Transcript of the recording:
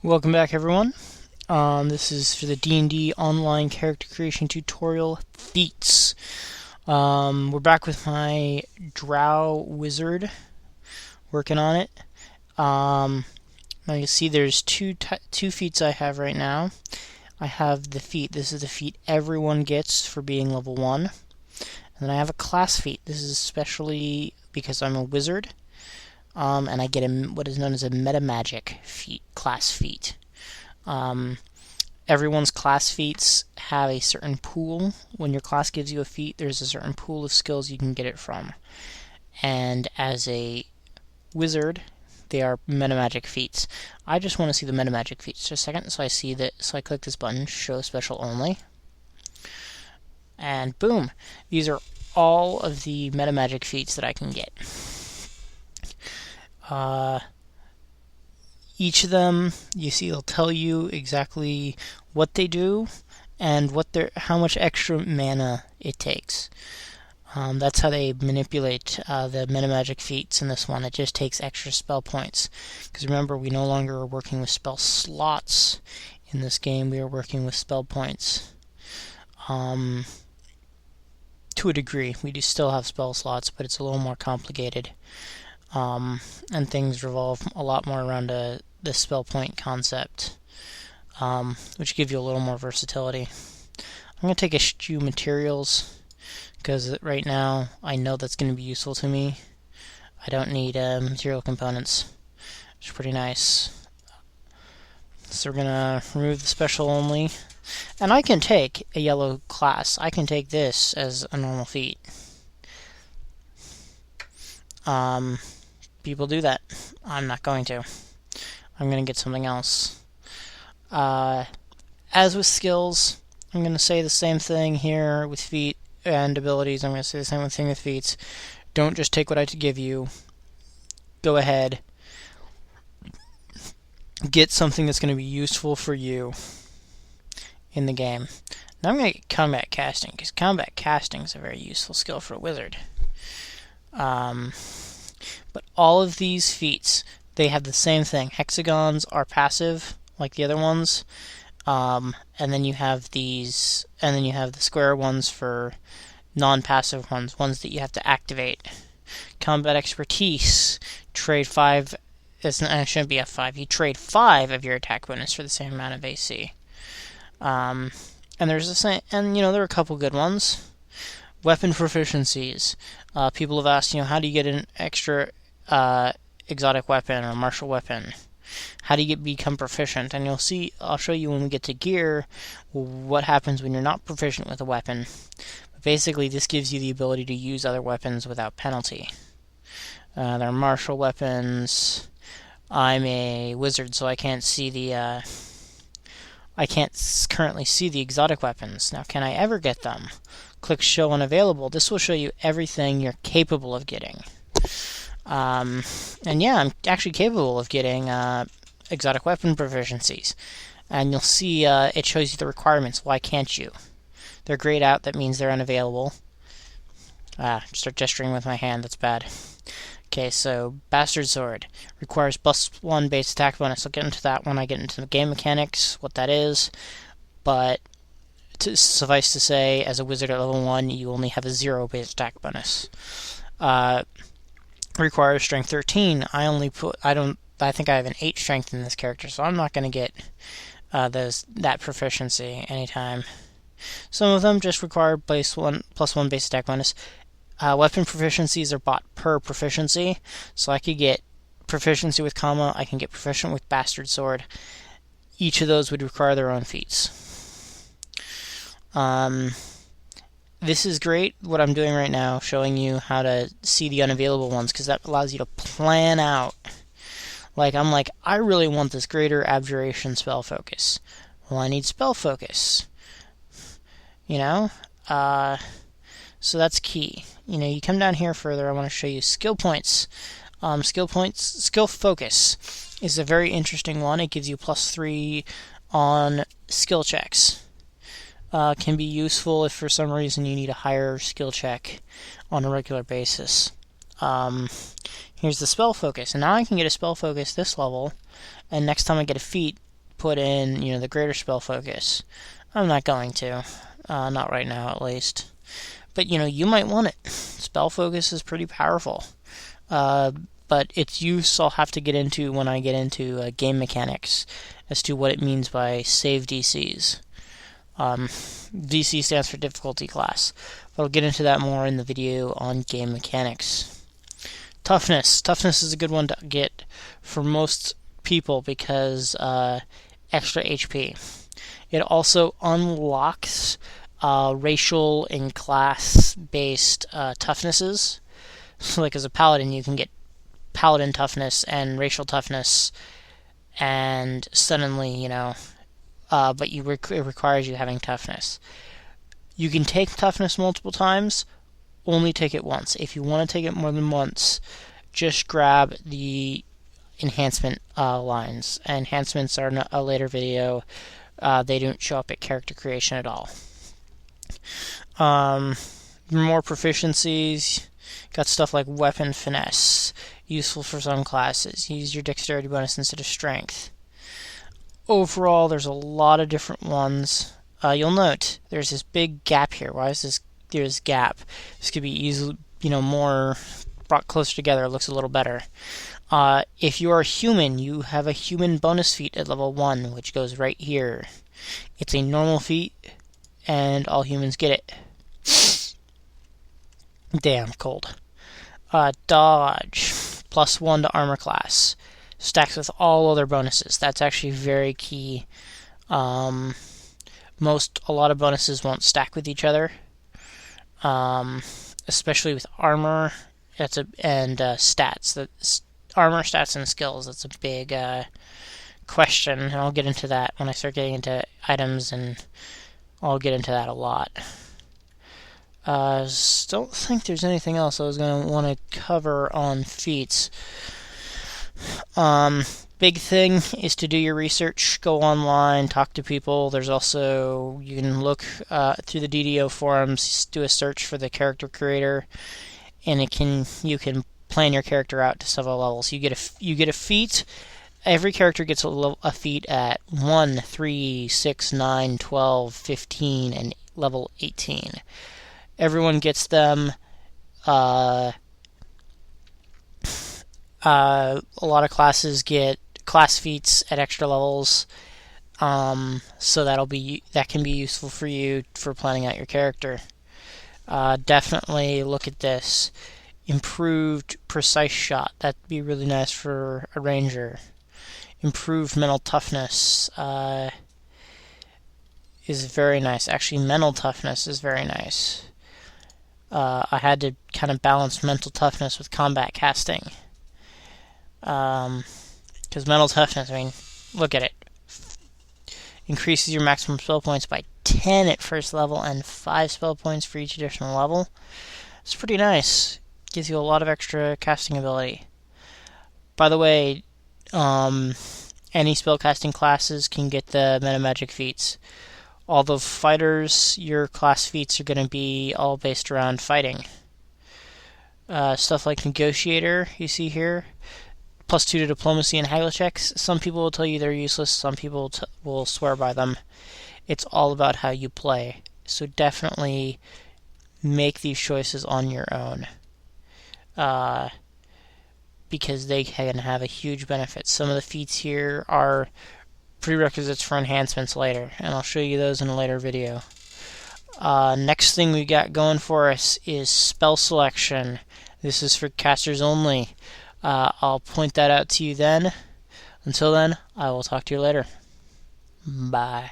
Welcome back, everyone. This is for the D&D online character creation tutorial, Feats. We're back with my Drow wizard, working on it. Now you see there's two feats I have right now. I have the feat. This is the feat everyone gets for being level 1. And then I have a class feat. This is especially because I'm a wizard. And I get what is known as a meta magic feat, class feat. Everyone's class feats have a certain pool. When your class gives you a feat, there's a certain pool of skills you can get it from. And as a wizard, they are meta magic feats. I just want to see the meta magic feats. Just a second, so I click this button, show special only. And boom! These are all of the meta magic feats that I can get. Each of them, you see, they'll tell you exactly what they do and how much extra mana it takes. That's how they manipulate the meta magic feats in this one. It just takes extra spell points. Because remember, we no longer are working with spell slots in this game. We are working with spell points. To a degree, we do still have spell slots, but it's a little more complicated. And things revolve a lot more around the spell point concept, which give you a little more versatility. I'm going to take eschew materials, because right now I know that's going to be useful to me. I don't need material components, which is pretty nice. So we're going to remove the special only. And I can take a yellow class. I can take this as a normal feat. People do that. I'm not going to. I'm going to get something else. As with skills, I'm going to say the same thing here with feat and abilities. I'm going to say the same thing with feats. Don't just take what I give you. Go ahead. Get something that's going to be useful for you in the game. Now I'm going to get combat casting, because combat casting is a very useful skill for a wizard. But all of these feats, they have the same thing. Hexagons are passive, like the other ones. And then you have the square ones for non-passive ones that you have to activate. Combat expertise, trade 5, it shouldn't be F5, you trade 5 of your attack bonus for the same amount of AC. And there's the same, and there are a couple good ones. Weapon proficiencies. People have asked, how do you get an extra exotic weapon or martial weapon? How do you become proficient? And I'll show you when we get to gear what happens when you're not proficient with a weapon. But basically, this gives you the ability to use other weapons without penalty. There are martial weapons. I'm a wizard, so I can't currently see the exotic weapons. Now, can I ever get them? Click Show Unavailable. This will show you everything you're capable of getting. And yeah, I'm actually capable of getting exotic weapon proficiencies. And you'll see it shows you the requirements. Why can't you? They're grayed out. That means they're unavailable. Start gesturing with my hand. That's bad. Okay, so Bastard Sword requires +1 base attack bonus. I'll get into that when I get into the game mechanics, what that is. But suffice to say, as a wizard at level 1, you only have a 0 base attack bonus. Requires strength 13. I think I have an 8 strength in this character, so I'm not going to get that proficiency anytime. Some of them just require +1 base attack bonus. Weapon proficiencies are bought per proficiency, so I could get proficiency with comma, I can get proficient with Bastard Sword. Each of those would require their own feats. This is great, what I'm doing right now, showing you how to see the unavailable ones, because that allows you to plan out. I really want this greater abjuration spell focus. Well, I need spell focus. So that's key. You come down here further, I want to show you skill points. Skill focus is a very interesting one. It gives you +3 on skill checks. Can be useful if for some reason you need a higher skill check on a regular basis. Here's the spell focus, and now I can get a spell focus this level, and next time I get a feat, put in, the greater spell focus. I'm not going to. Not right now, at least. But, you might want it. Spell focus is pretty powerful. But its use I'll have to get into when I get into game mechanics as to what it means by save DCs. DC stands for difficulty class. But I'll get into that more in the video on game mechanics. Toughness. Toughness is a good one to get for most people because extra HP. It also unlocks racial and class-based toughnesses. So, like as a paladin, you can get paladin toughness and racial toughness, and suddenly, but it requires you having toughness. You can take toughness multiple times, only take it once. If you want to take it more than once, just grab the enhancement lines. Enhancements are in a later video. They don't show up at character creation at all. More proficiencies. Got stuff like weapon finesse, useful for some classes. Use your dexterity bonus instead of strength. Overall, there's a lot of different ones. You'll note there's this big gap here. Why is there's gap? This could be easily, more brought closer together. It looks a little better. If you are a human, you have a human bonus feat at level 1, which goes right here. It's a normal feat, and all humans get it. Damn, cold. Dodge, +1 to armor class. Stacks with all other bonuses. That's actually very key. A lot of bonuses won't stack with each other. Especially with armor. And stats. Armor, stats, and skills. That's a big question, and I'll get into that when I start getting into items, and I'll get into that a lot. Don't think there's anything else I was going to want to cover on feats. Big thing is to do your research, go online, talk to people. There's also, you can look through the DDO forums, do a search for the character creator, and you can plan your character out to several levels. You get a feat. Every character gets a feat at 1, 3, 6, 9, 12, 15, and level 18. Everyone gets them. A lot of classes get class feats at extra levels, so that can be useful for you for planning out your character. Definitely look at this. Improved precise shot. That'd be really nice for a ranger. Improved mental toughness is very nice. Actually, mental toughness is very nice. I had to kind of balance mental toughness with combat casting. Because mental toughness, look at it. Increases your maximum spell points by 10 at first level and 5 spell points for each additional level. It's pretty nice. Gives you a lot of extra casting ability. By the way, any spellcasting classes can get the meta magic feats. All the fighters, your class feats are going to be all based around fighting. Stuff like negotiator, you see here, +2 to diplomacy and haggle checks. Some people will tell you they're useless. Some people will swear by them. It's all about how you play. So definitely make these choices on your own. Because they can have a huge benefit. Some of the feats here are prerequisites for enhancements later, and I'll show you those in a later video. Next thing we got going for us is spell selection. This is for casters only. I'll point that out to you then. Until then, I will talk to you later. Bye.